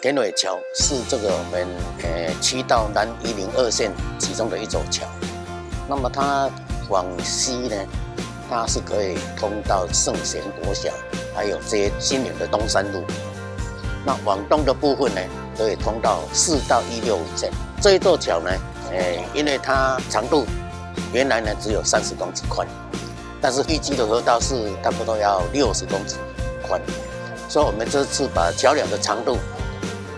田尾桥是这个我们7道南102线其中的一座桥。那么它往西呢，它是可以通到圣贤国小，还有接新营的东山路。那往东的部分呢，可以通到4道165线。这一座桥呢，因为它长度原来呢只有30公尺宽，但是预计的河道是差不多要60公尺宽，所以我们这次把桥梁的长度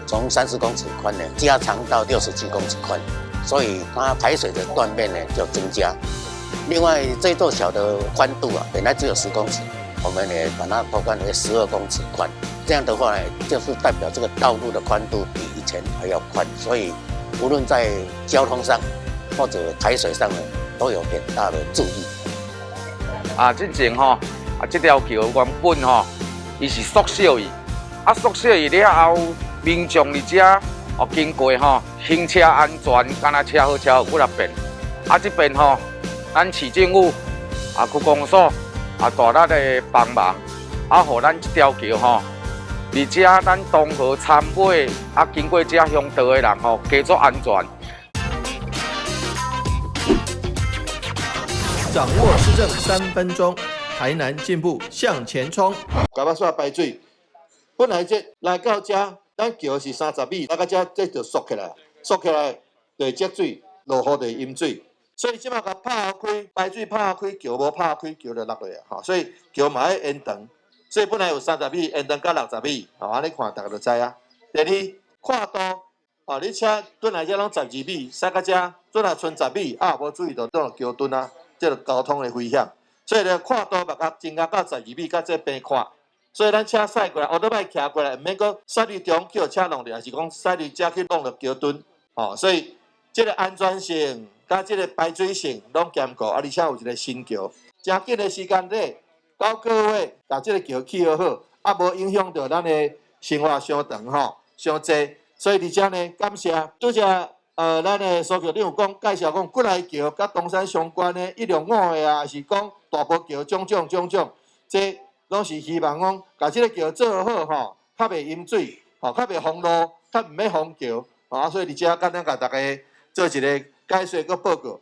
从30公尺宽呢加长到67公尺宽，所以它排水的断面呢就增加。另外这座桥的宽度啊，本来只有10公尺，我们也把它拓宽为12公尺宽。这样的话呢，就是代表这个道路的宽度比以前还要宽，所以无论在交通上或者排水上呢，都有很大的注意。之前这条桥原本伊是缩小伊，缩小伊了后，民众伫遮经过行车安全，敢若车好车有几啊变。这边咱市政府区公所大力的帮忙，互咱这条桥伫遮咱东河参尾经过遮乡道的人加做安全。掌握市政3分钟，台南进步向前冲。台北煞排水，本来这来到遮，咱桥是30米，来到遮这就缩起来就积水，落雨就淹水。所以即马甲拍开，排水拍开，桥无拍开，桥就落去啊！所以桥嘛要延长，所以本来有30米，延长到60米，安尼看大家就知啊。第二，跨度，你车转来遮拢12米，驶到遮转来剩10米，无注意到倒桥墩啊，这就交通的危险。所以咧，跨度目甲增加到12米，甲这边看。所以咱车驶过来，乌多摆骑过来，毋免讲驶伫中叫车弄着，还是讲驶伫遮去弄着桥墩，所以这个安全性。甲即个排水性拢兼顾，而且有一个新桥，真紧的时间内到个月把即个桥起好，无影响到咱的生活伤长伤济。所以伫遮呢，感谢拄则咱的苏局长有讲介绍讲，过来桥甲东山相关的105的还是讲大埔桥种种，这拢是希望讲把即个桥做好较袂淹水，较袂封路，较毋免封桥，所以伫遮简单甲大家做一个解说个报告。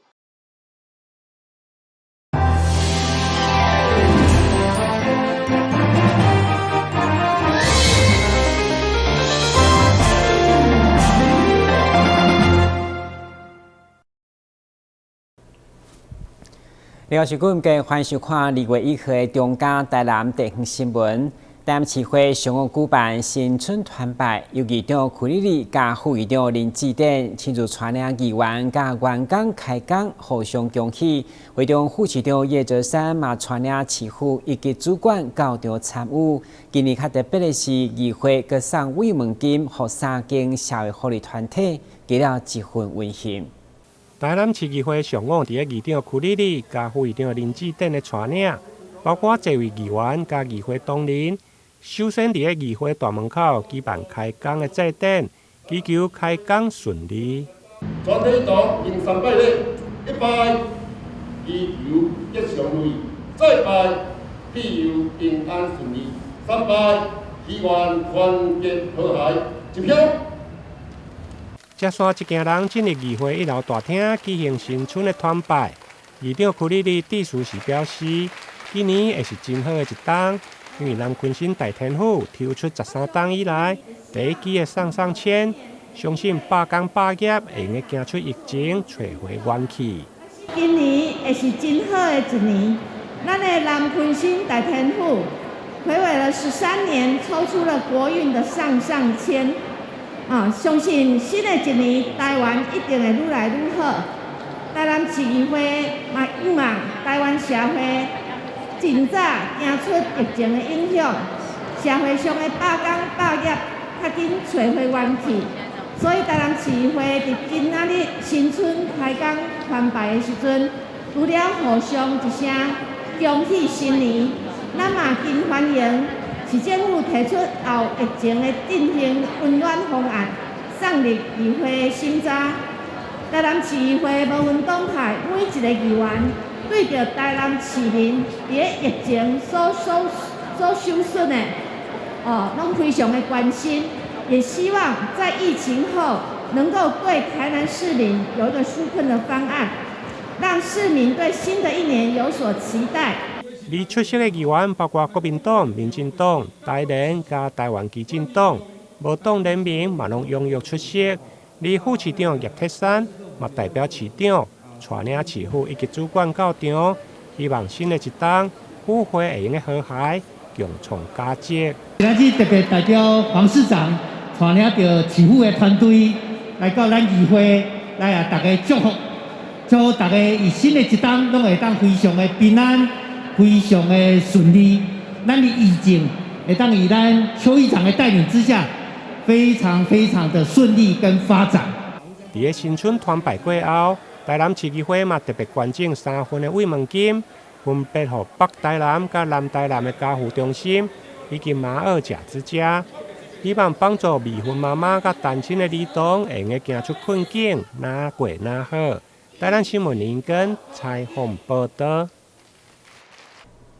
你好，是各位欢迎收看2月1号的中嘉台南地方新闻。台南市会上午举办新春团拜，由议长柯丽丽加副议长林志典亲自带领议员加员工开工，互相恭喜。会中副市长叶哲山嘛带领市府以及主管到场参与。今年较特别的是，议会佮送慰问金，予3间社会福利团体，给了一份温馨。台南市议会上午伫议长柯丽丽加副议长林志典的带领，包括这位议员加议会同仁。首先，伫议会大门口举办开工的祭典，祈求开工顺利。全体党迎3拜礼，1拜祈求吉祥如意，再拜庇佑平安顺利，3拜希望团结和谐。一票。接续一行人进入议会1楼大厅举行新春的团拜。议长柯丽丽致辞时表示，今年也是真好的一档。因为咱昆新大天府抽出13档以来第一支的上签，相信百工百业会用行出疫情，找回元气。今年也是真好的一年，咱的南昆新大天府睽违了13年，抽出了国运的上签。相信新的一年台湾一定会愈来愈好。台南市议会嘛希望台湾社会。尽早行出疫情的影响，社会上的百工百业较紧找回元气。所以台南市议会伫今仔日新春开工团拜的时阵，除了互相一声恭喜新年，咱嘛更欢迎市政府提出后疫情的振兴温暖方案，送入议会的审查。台南市议会无分党派，每一个议员。对着台南市民伫疫情所受损的，拢非常的关心。也希望在疫情后能够对台南市民有一个纾困的方案，让市民对新的一年有所期待。而出席的议员包括国民党、民进党、台联加台湾基进党，无党联名嘛拢踊跃出席。而副市长叶铁山嘛代表市长带领市府以及主管到场，希望新的一冬府会会用个和谐，共创佳绩。今日特别代表黄市长带领着市府的团队来到咱议会来大家祝福，祝福大家以新的一冬拢会当非常的平安。非常的顺利，咱的疫情会当以咱邱议长的带领之下，非常的顺利跟发展。伫个新春团拜过后，台南市议会嘛特别捐赠3份的慰问金，分别予北台南甲南台南的家扶中心以及马二甲之家，希望帮助未婚妈妈甲单亲的儿童会用行出困境，哪过哪好。台南新闻林根采访报道。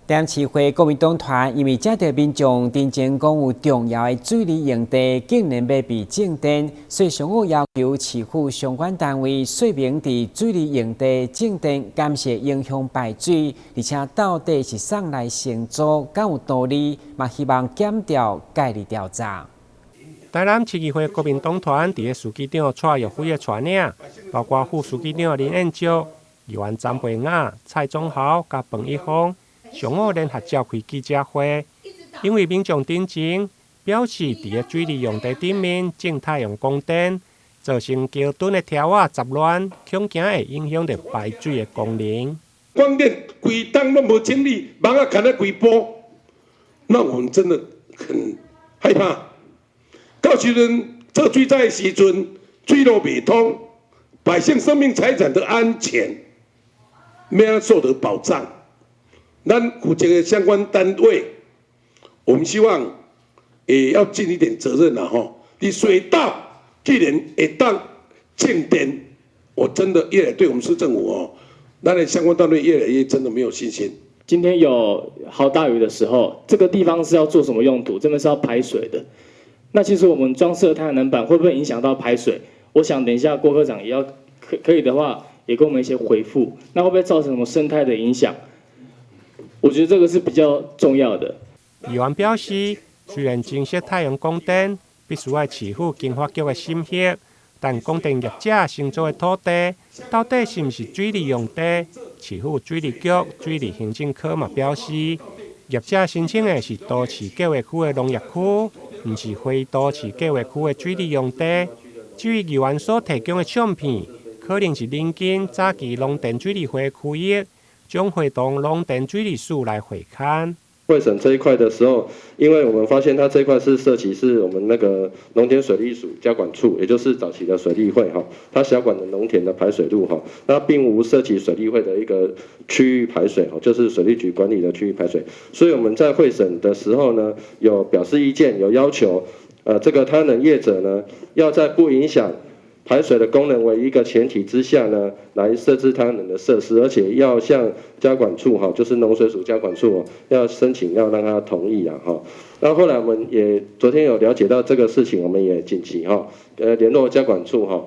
台市会国民党团因为接到民众真正讲有重要的水利用地竟然要被禁电，所以上午要求市府相关单位说明伫水利用地禁电，敢是影响排水，而且到底是送来承租，敢有道理？嘛希望检调介入调查。台南市议会国民党团伫个书记长蔡玉辉的带领，包括副书记长林彦竹、议员张培雅、蔡宗豪甲彭一峰。上午联合召开记者会，因为民众顶前表示，伫个水利用地顶面种太阳光电，造成桥墩的条啊杂乱，恐惊会影响到排水的功能。光电规档拢无清理，网啊砍了规波，那我们真的很害怕。到时阵这水灾的时阵，水路未通，百姓生命财产的安全没有受到保障。咱负责的相关单位，我们希望也要尽一点责任啦吼。你水道既然会当禁电，我真的越来对我们市政府哦，咱的相关单位越来越真的没有信心。今天有好大雨的时候，这个地方是要做什么用途？这边是要排水的。那其实我们装设太阳能板会不会影响到排水？我想等一下郭科长也要可以的话，也给我们一些回复。那会不会造成什么生态的影响？我觉得这个是比较重要的。议员表示，虽然增设太阳光电必须要市府经发局的审核，但光电业者承租的土地到底是毋是水利用地？市府水利局水利行政科嘛表示，业者申请的是都市计划区的农业区，毋是非都市计划区的水利用地。至于议员所提供的相片，可能是临近早期农电水利会区域。将会同农电水利署来会勘。会审这一块的时候，因为我们发现它这一块是涉及是我们那个农田水利署交管处，也就是早期的水利会哈，它辖管的农田的排水路哈，那并无涉及水利会的一个区域排水哈，就是水利局管理的区域排水。所以我们在会审的时候呢，有表示意见，有要求，这个太阳能业者呢，要在不影响排水的功能为一个前提之下呢，来设置太阳能的设施，而且要向交管处哈，就是农水署交管处哦，要申请要让他同意啊哈。然后后来我们也昨天有了解到这个事情，我们也紧急哈，联络交管处哈，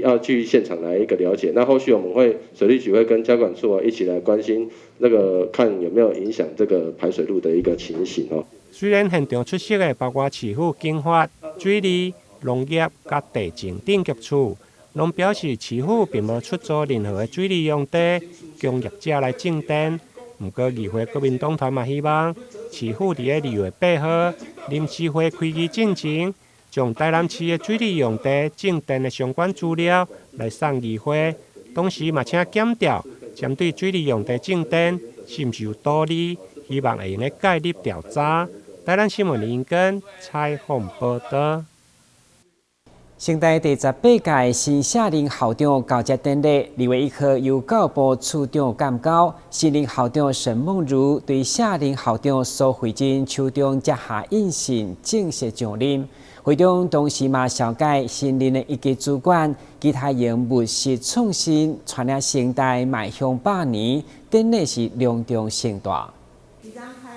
要去现场来一个了解。那后续我们会水利局会跟交管处啊一起来关心这个，看有没有影响这个排水路的一个情形哦。虽然现场出席的包括市府经发、水利、农业甲地政等局处，拢表示市府并无出租任何的水利用地供业者来种电。不过，议会国民党团嘛希望市府伫个2月8号临时会开议进前，将台南市的水利用地种电的相关资料来送议会，同时嘛请检调针对水利用地种电是毋是有道理，希望会用个介入调查。台南新闻林根采访报道。成大第18届新社任校长交接典礼2月1号由教育部处长监教，新任校长沈梦如对社任校长苏慧珍手中接下印信，正式上任。会中同时嘛召解新任的一级主管，其他用务实创新，传领成大迈向100年，典礼是隆重盛大。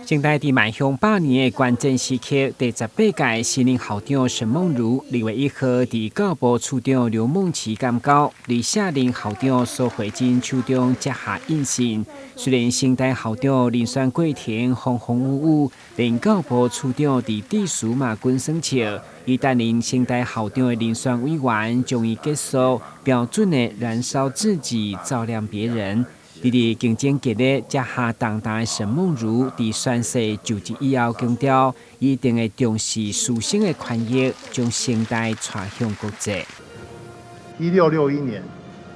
现代伫迈向8年的关键时刻，第18届新任校长沈梦如2月1号伫教育部处长刘梦琪监告，伫下任校长苏慧珍手中接下印信。虽然新代校长遴选过程风风雨雨，但教育部处长伫致辞嘛均生笑，伊担任新代校长的遴选委员将伊结束，标准的燃烧自己，照亮别人。伫竞争激烈、接下重担的沈梦如，伫宣誓就职以后强调，一定会重视师生的权益，将新代带向国际。1661年，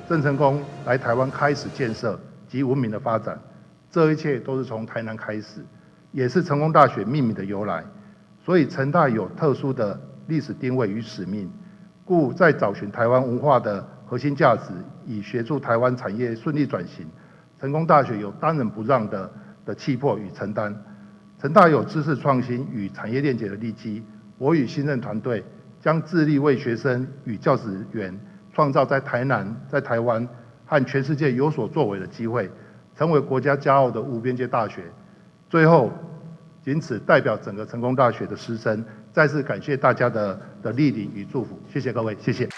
郑成功来台湾开始建设及文明的发展，这一切都是从台南开始，也是成功大学命名的由来。所以成大有特殊的历史定位与使命，故在找寻台湾文化的核心价值，以协助台湾产业顺利转型。成功大学有当仁不让的气魄与承担，成大有知识创新与产业链结的利基。我与新任团队将致力为学生与教职员创造在台南、在台湾和全世界有所作为的机会，成为国家骄傲的无边界大学。最后，仅此代表整个成功大学的师生，再次感谢大家的莅临与祝福，谢谢各位，谢谢。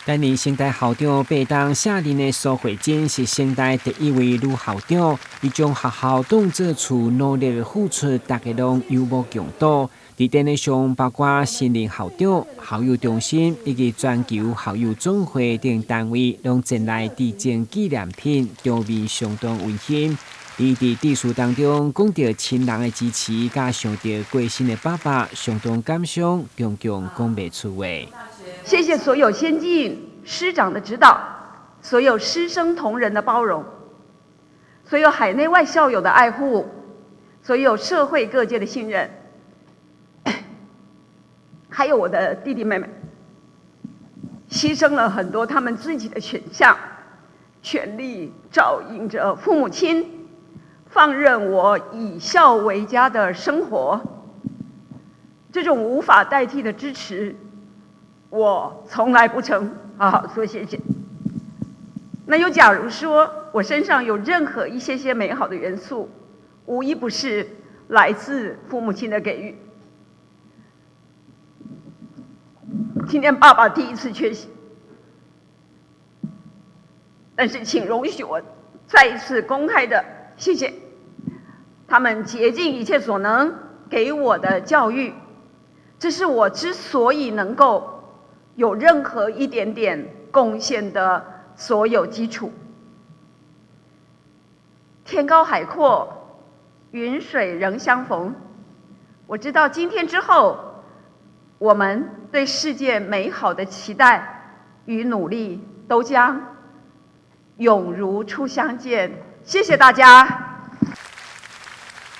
担任新代校长8当下任的苏慧珍是新代第1位女校长，伊将学校当作厝，努力付出，大家拢有目共睹。伫典礼上，包括新任校长、校友中心以及全球校友总会等单位，拢前来致敬纪念品，场面相当温馨。伊伫致辞当中讲到亲人的支持，加上到过身的爸爸，相当感伤，常常讲不出话。谢谢所有先进师长的指导，所有师生同仁的包容，所有海内外校友的爱护，所有社会各界的信任，还有我的弟弟妹妹，牺牲了很多他们自己的选项，全力照应着父母亲，放任我以孝为家的生活，这种无法代替的支持，我从来不曾好好说谢谢。那又假如说我身上有任何一些美好的元素，无一不是来自父母亲的给予。今天爸爸第一次缺席，但是请容许我再一次公开的谢谢他们竭尽一切所能给我的教育，这是我之所以能够有任何一点点贡献的所有基础。天高海阔，云水仍相逢。我知道今天之后，我们对世界美好的期待与努力都将永如初相见。谢谢大家。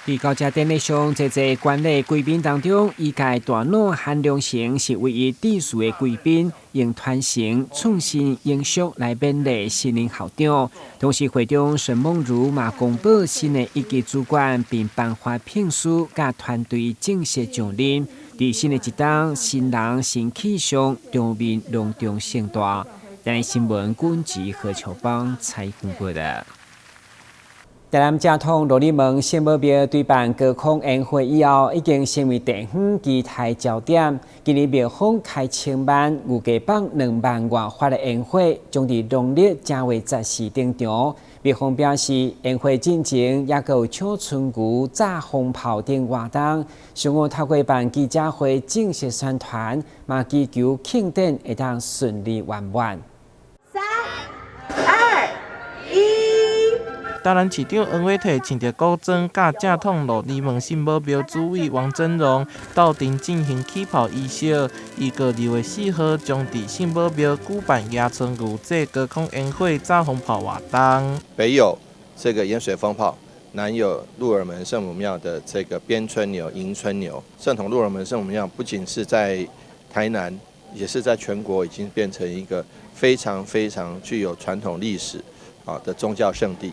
伫高家典礼上，在观礼贵宾当中，一届大脑韩良成是唯一致辞的贵宾，用传承创新延续来勉励新任校长。同时，会长沈梦如嘛公布新的一级主管，并颁发聘书，甲团队正式奖励。伫新的一档新人新气象，场面隆重盛大。台新闻军职何秋芳采访报道。台南交通罗里门圣母庙对办高空宴会以后，已经成为地方期待焦点。今年庙方开千万，预计放2万外发的宴会，将伫农历正月14登场。庙方表示，宴会进前也有抢春牛、炸风炮等活动。上午透过办记者会正式宣传，嘛祈求庆典会当顺利圆满。3、2、1。台南市长黄伟綽穿着古装，甲正统罗里门圣母庙主委王真荣斗阵进行起炮仪式。伊个2月4号将伫圣母庙举办野春牛祭高空宴会炸风炮活动。北有这个盐水风炮，南有鹿耳门圣母庙的这个边春牛、迎春牛。正统鹿耳门圣母庙不仅是在台南，也是在全国已经变成一个非常非常具有传统历史的宗教圣地。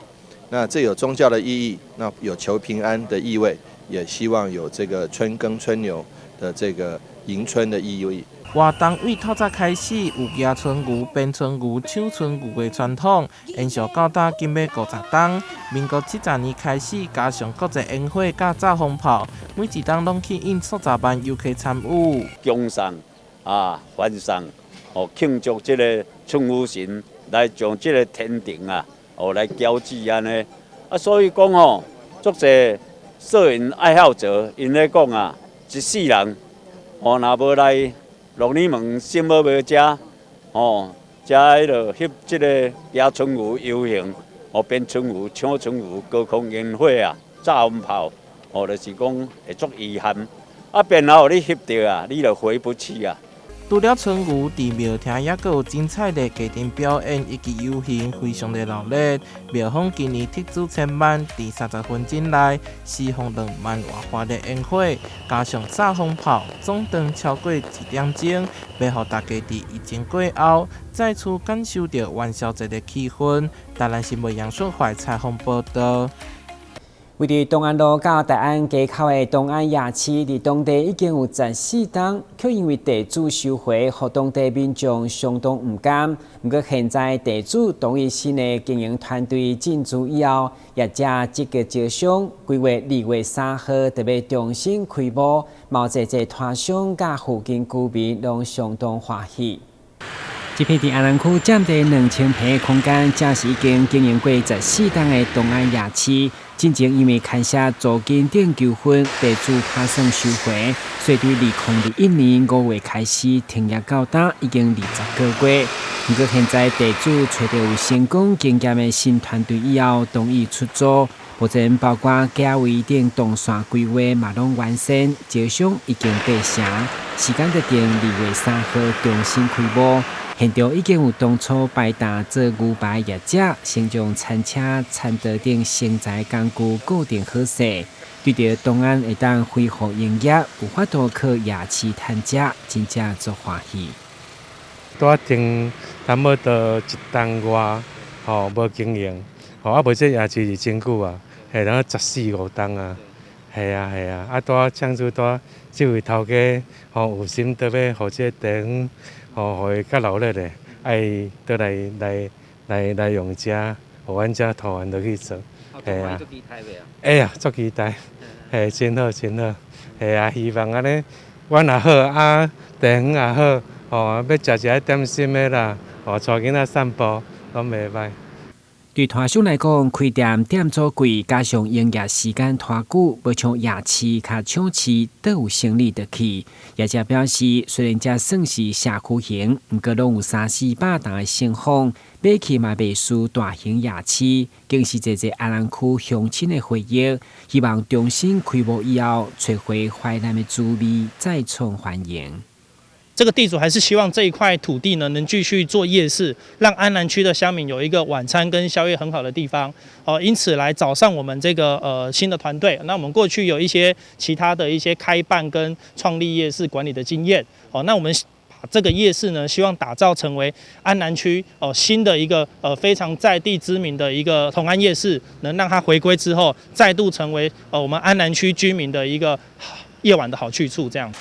那这有宗教的意义，那有求平安的意味，也希望有这个春耕春牛的这个迎春的意义。活动为透早开始，有野春牛、编春牛、抢春牛的传统，延续到达今要50档。民国70年开始，加上各种宴会甲炸风炮，每一档拢吸引数十万游客参与。恭送欢送，庆祝这个春牛神来将这个天庭来交织安尼。所以讲足侪摄影爱好者，因咧讲一世人若无来鹿耳门圣母庙遮，遮迄落翕即个野春牛游行，编春牛、抢春牛、高空烟火炸风炮，就是讲会足遗憾。变后你翕到你就回不去除了春牛，伫庙厅也有精彩的家庭表演以及游行，非常的热烈。庙方今年斥资1000万，伫30分钟内释放2万外花的烟火，加上炸风炮，总长超过1点钟，要互大家伫疫情过后再次感受到元宵节的气氛。台南新闻杨顺怀采访报道。位于东安路到大安街口的东安夜市，伫当地已经有14档，却因为地主收回，互当地民众相当唔甘。不过现在地主同意新的经营团队进驻以后，业者积极招商，规划2月3号特别重新开幕，毛济摊商甲附近居民拢相当欢喜。这片伫安南区占地2000平的空间，正是已经经营过14档的东安夜市。进前因为牵涉租金等纠纷，地主打算收回，所以对2021年5月开始停业到今，已经20个月。不过现在地主找到有成功经验的新团队以后，同意出租。目前包括价位等动线规划嘛拢完成，招商已经达成，时间就定2月3号重新开幕。现场已经有当初摆档做牛排业者，先将餐车、餐桌等成材工具固定好势。对着东安会当恢复营业，有法度去夜市摊食，真正足欢喜。多停差不多1档外，无经营，无这夜市是真久啊，然后14、15档啊，系啊，多抢住多，这位头家有心特别互这店。互伊较热闹咧，爱倒来用遮，互阮遮团员落去做，系啊，哎呀，足期待，系真好，系啊，希望安尼，阮也好，店也好，要食一点心的啦，带囡仔散步，拢袂歹。对摊商来讲，开店店租贵，加上营业时间拖久，无像夜市甲抢市都有生理得去。业者表示，虽然这算是社区型，不过拢有300-400档的盛况，买起嘛袂输大型夜市，更是一安南区乡亲的回忆。希望重新开幕以后，找回怀念的滋味，再创欢迎。这个地主还是希望这一块土地呢能继续做夜市，让安南区的乡民有一个晚餐跟宵夜很好的地方。因此来找上我们这个新的团队。那我们过去有一些其他的一些开办跟创立夜市管理的经验。那我们把这个夜市呢，希望打造成为安南区新的一个非常在地知名的一个同安夜市，能让它回归之后，再度成为我们安南区居民的一个夜晚的好去处。这样。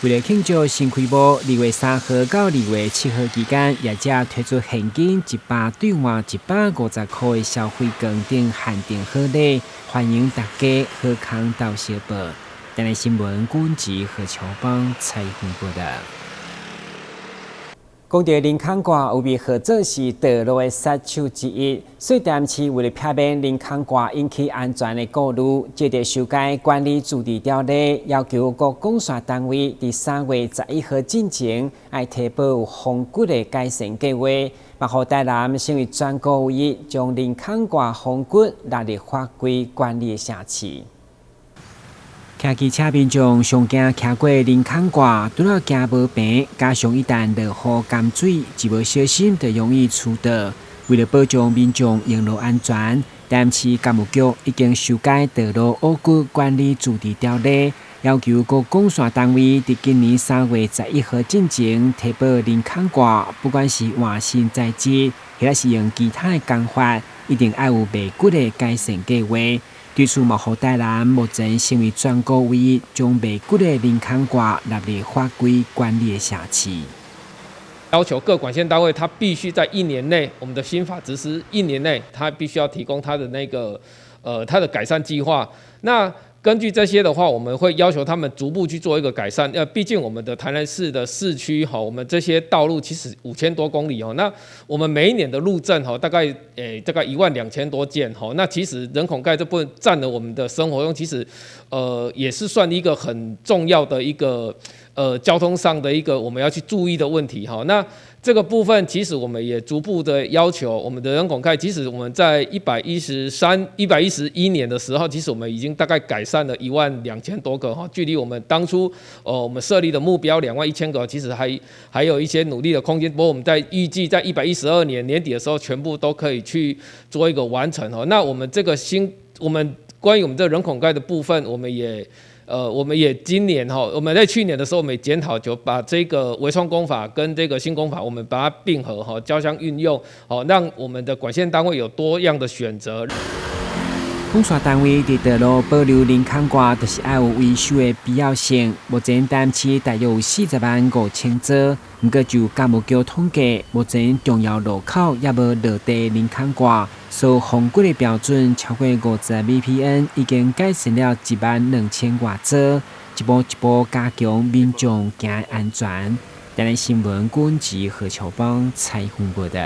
为了庆祝新开幕，2月3号到2月7号期间，业者推出现金100兑换150块的消费券等限定好礼，欢迎大家好康到小报。台南新闻管制何乔邦采访报道。讲到林康挂有被合作是道路的杀手之一，所店市为了避免林康挂引起安全的顾虑，接着修改管理驻地条例，要求各公线单位伫3月11号进前，要提报有风骨的改善计划，嘛互台南成为全国唯一将林康挂风骨纳入法规管理的城市。骑机车民众上惊骑过林康挂，拄到行无平，加上一旦落雨淹水，一无小心就容易出道。为了保障民众沿路安全，台南市监务局已经修改道路污骨管理驻地条例，要求各公线单位伫今年3月11号进前提报林康挂，不管是换新在即，或者是用其他的工法，一定要有卖骨的改善计划。对此幕后台南目前成为全国唯一将卖骨的林肯瓜纳入法规管理的城市。要求各管线单位，它必须在1年内，我们的新法实施1年内，它必须要提供它的它的改善计划。那根据这些的话，我们会要求他们逐步去做一个改善。毕竟我们的台南市的市区我们这些道路其实5000多公里那我们每一年的路政大概12000多件那其实人孔盖这部分占了我们的生活用，其实也是算一个很重要的一个交通上的一个我们要去注意的问题那这个部分其实我们也逐步的要求我们的人孔盖，即使我们在111年的时候，其实我们已经大概改善了12000多个距离我们当初我们设立的目标21000个，其实还有一些努力的空间。不过我们预计在112年年底的时候，全部都可以去做一个完成那我们这个关于我们这个人孔盖的部分，我们也今年我们在去年的时候，我们也检讨，就把这个微创工法跟这个新工法，我们把它并合交相运用让我们的管线单位有多样的选择。管线单位伫道路保留林肯瓜，就是要有维修的必要性。目前台南市大约有405000座，不过就甲务局统计，目前重要路口也无落地林肯瓜，所防骨的标准超过50 ppm， 已经改善了12000多座，一步一步加强民众行安全。台南新闻管制何超邦采访报道。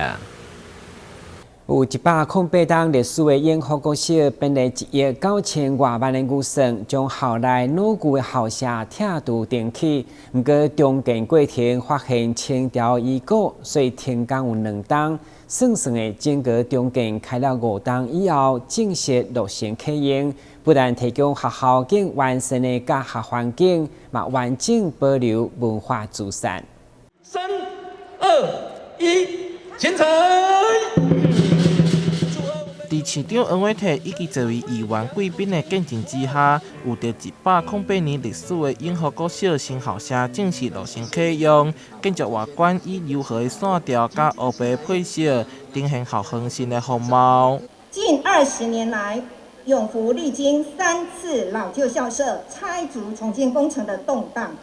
有108档历史的演学国小，本来1亿9000多万的预算，将校内老旧的校舍拆除重启。不过中间过程发现清朝遗构，所以停工有2档。算算的整个中间开了5档以后，正式落成启用。不但提供学校更完善的教学环境，嘛完整保留文化资产。3、2、1，前程。伫市长黄伟綽以及这位议员贵宾的见证之下，有着108年历史的永和国小新校舍正式落成启用。建筑外观以柔和的线条加黑白配色，呈现校风新的风貌。近20年来，永福历经3次老旧校舍拆除重建工程的动荡，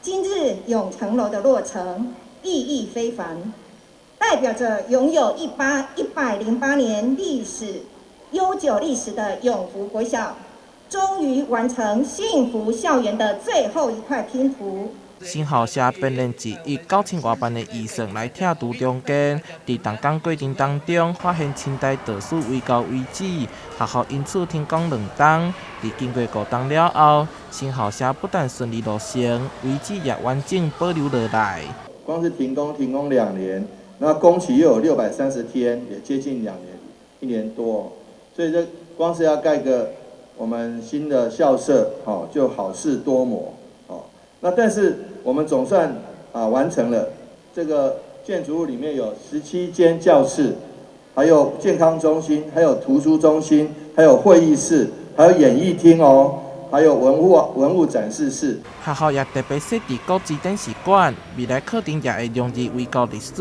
今日永城楼的落成意义非凡。代表着拥有108年悠久历史的永福国小，终于完成幸福校园的最后一块拼图。新校舍编练1亿9000多万的预算来拆除中间，在动工过程当中发现清代道士遗构遗址，学校因此停工2档。在经过5档了后，新校舍不但顺利落成，遗址也完整保留下来。光是停工2年。那工期又有630天，也接近2年，1年多，所以这光是要盖个我们新的校舍，就好事多磨，那但是我们总算完成了。这个建筑物里面有17间教室，还有健康中心，还有图书中心，还有会议室，还有演艺厅还有文物展示室。学校也特别设置国字展示馆，未来课程也会融入遗构历史。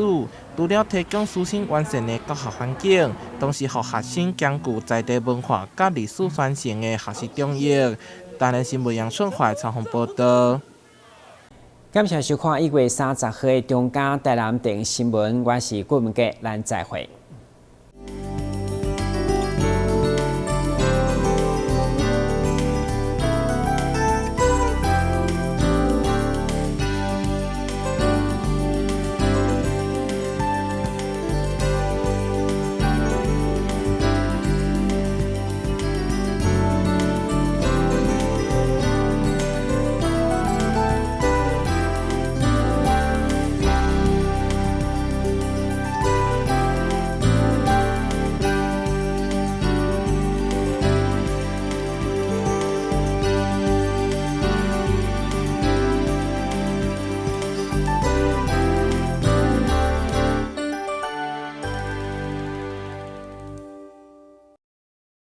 除了提供舒适完善的教学环境，同时让学生兼具在地文化甲历史传承的学习中益。台南新闻杨顺华采访报道。感谢收看1月30号的中嘉台南电新闻，我是郭文杰，咱再会。